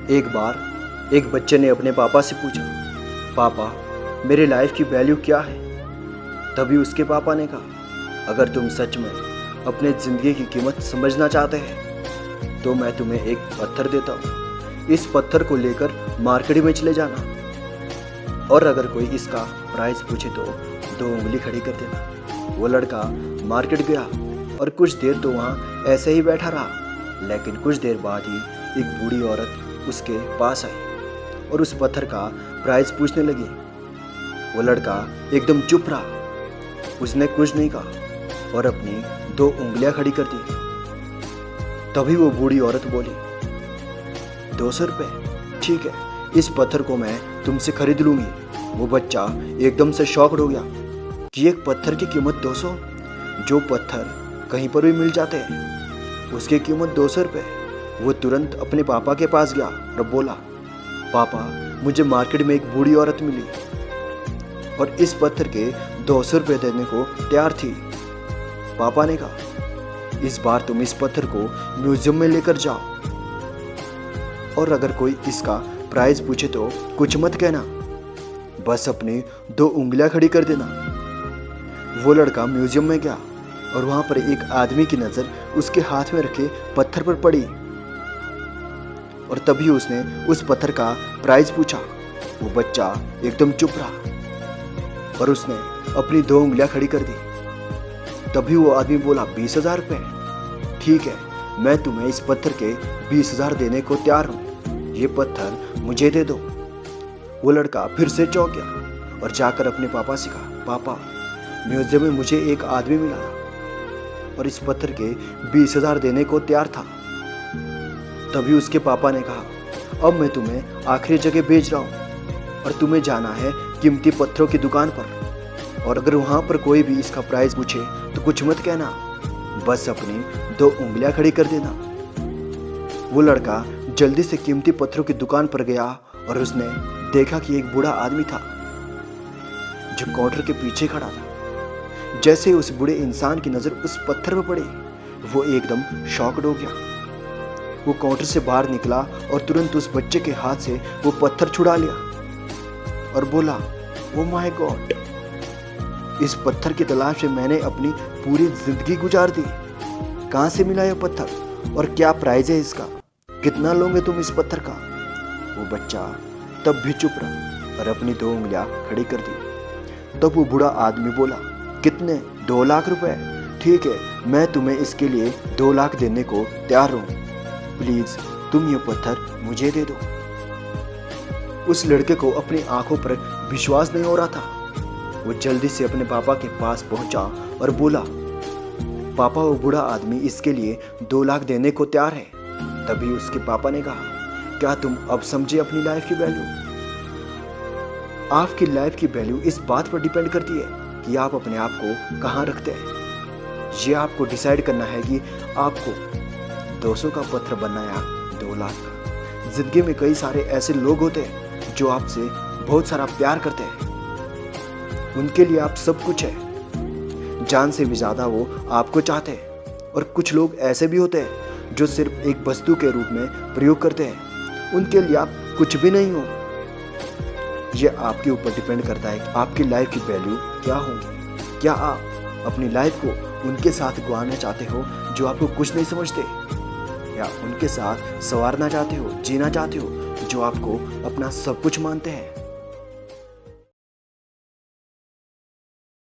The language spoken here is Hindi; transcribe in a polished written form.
एक बार एक बच्चे ने अपने पापा से पूछा, पापा मेरे लाइफ की वैल्यू क्या है। तभी उसके पापा ने कहा, अगर तुम सच में अपने ज़िंदगी की कीमत समझना चाहते हैं तो मैं तुम्हें एक पत्थर देता हूँ। इस पत्थर को लेकर मार्केट में चले जाना और अगर कोई इसका प्राइस पूछे तो 2 उंगली खड़ी कर देना। वो लड़का मार्केट गया और कुछ देर तो वहाँ ऐसे ही बैठा रहा, लेकिन कुछ देर बाद ही एक बूढ़ी औरत उसके पास आई और उस पत्थर का प्राइस पूछने लगी। वो लड़का एकदम चुप रहा, उसने कुछ नहीं कहा और अपनी 2 उंगलियां खड़ी कर दी। तभी वो बूढ़ी औरत बोली, 200 रुपये, ठीक है, इस पत्थर को मैं तुमसे खरीद लूंगी। वो बच्चा एकदम से शॉक्ड हो गया कि एक पत्थर की कीमत 200, जो पत्थर कहीं पर भी मिल जाते हैं, उसकी कीमत 200 रुपये। वो तुरंत अपने पापा के पास गया और बोला, पापा मुझे मार्केट में एक बूढ़ी औरत मिली और इस पत्थर के 200 रुपये देने को तैयार थी। पापा ने कहा, इस बार तुम इस पत्थर को म्यूजियम में लेकर जाओ और अगर कोई इसका प्राइस पूछे तो कुछ मत कहना, बस अपनी 2 उंगलियां खड़ी कर देना। वो लड़का म्यूजियम में गया और वहां पर एक आदमी की नज़र उसके हाथ में रखे पत्थर पर पड़ी और तभी उसने उस पत्थर का प्राइस पूछा। वो बच्चा एकदम चुप रहा और उसने अपनी 2 उंगलियां खड़ी कर दी। तभी वो आदमी बोला, 20,000 रुपये, ठीक है, मैं तुम्हें इस पत्थर के 20,000 देने को तैयार हूँ, ये पत्थर मुझे दे दो। वो लड़का फिर से चौंक गया और जाकर अपने पापा से कहा, पापा म्यूजियम में मुझे एक आदमी मिला था और इस पत्थर के 20,000 देने को तैयार था। तभी उसके पापा ने कहा, अब मैं तुम्हें आखिरी जगह भेज रहा हूँ और तुम्हें जाना है कीमती पत्थरों की दुकान पर और अगर वहाँ पर कोई भी इसका प्राइस पूछे तो कुछ मत कहना, बस अपनी 2 उंगलियां खड़ी कर देना। वो लड़का जल्दी से कीमती पत्थरों की दुकान पर गया और उसने देखा कि एक बूढ़ा आदमी था जो काउंटर के पीछे खड़ा था। जैसे उस बूढ़े इंसान की नज़र उस पत्थर पर पड़ी, वो एकदम शॉक्ड हो गया। वो काउंटर से बाहर निकला और तुरंत उस बच्चे के हाथ से वो पत्थर छुड़ा लिया और बोला, ओ माय गॉड, इस पत्थर की तलाश में मैंने अपनी पूरी जिंदगी गुजार दी। कहाँ से मिला यह पत्थर और क्या प्राइस है इसका, कितना लोगे तुम इस पत्थर का। वो बच्चा तब भी चुप रहा और अपनी 2 उंगलियां खड़ी कर दी। तब वो बूढ़ा आदमी बोला, कितने, 2 लाख रुपए, ठीक है, मैं तुम्हें इसके लिए 2 लाख देने को तैयार हूँ, प्लीज तुम ये पत्थर मुझे दे दो। उस लड़के को अपनी आंखों पर विश्वास नहीं हो रहा था। वो जल्दी से अपने पापा के पास पहुंचा और बोला, पापा वो बूढ़ा आदमी इसके लिए 2 लाख देने को तैयार है। तभी उसके पापा ने कहा, क्या तुम अब समझे अपनी लाइफ की वैल्यू। आपकी लाइफ की वैल्यू इस बात पर डिपेंड करती है कि आप अपने आप को कहाँ रखते हैं। ये आपको डिसाइड करना है कि आपको 200 का पत्थर बनना या 2 लाख का। जिंदगी में कई सारे ऐसे लोग होते हैं जो आपसे बहुत सारा प्यार करते हैं, उनके लिए आप सब कुछ है, जान से भी ज़्यादा वो आपको चाहते हैं। और कुछ लोग ऐसे भी होते हैं जो सिर्फ एक वस्तु के रूप में प्रयोग करते हैं, उनके लिए आप कुछ भी नहीं हो। ये आपके ऊपर डिपेंड करता है कि आपकी लाइफ की वैल्यू क्या होगी। क्या आप अपनी लाइफ को उनके साथ गंवाना चाहते हो जो आपको कुछ नहीं समझते, या उनके साथ संवारना चाहते हो, जीना चाहते हो जो आपको अपना सब कुछ मानते हैं।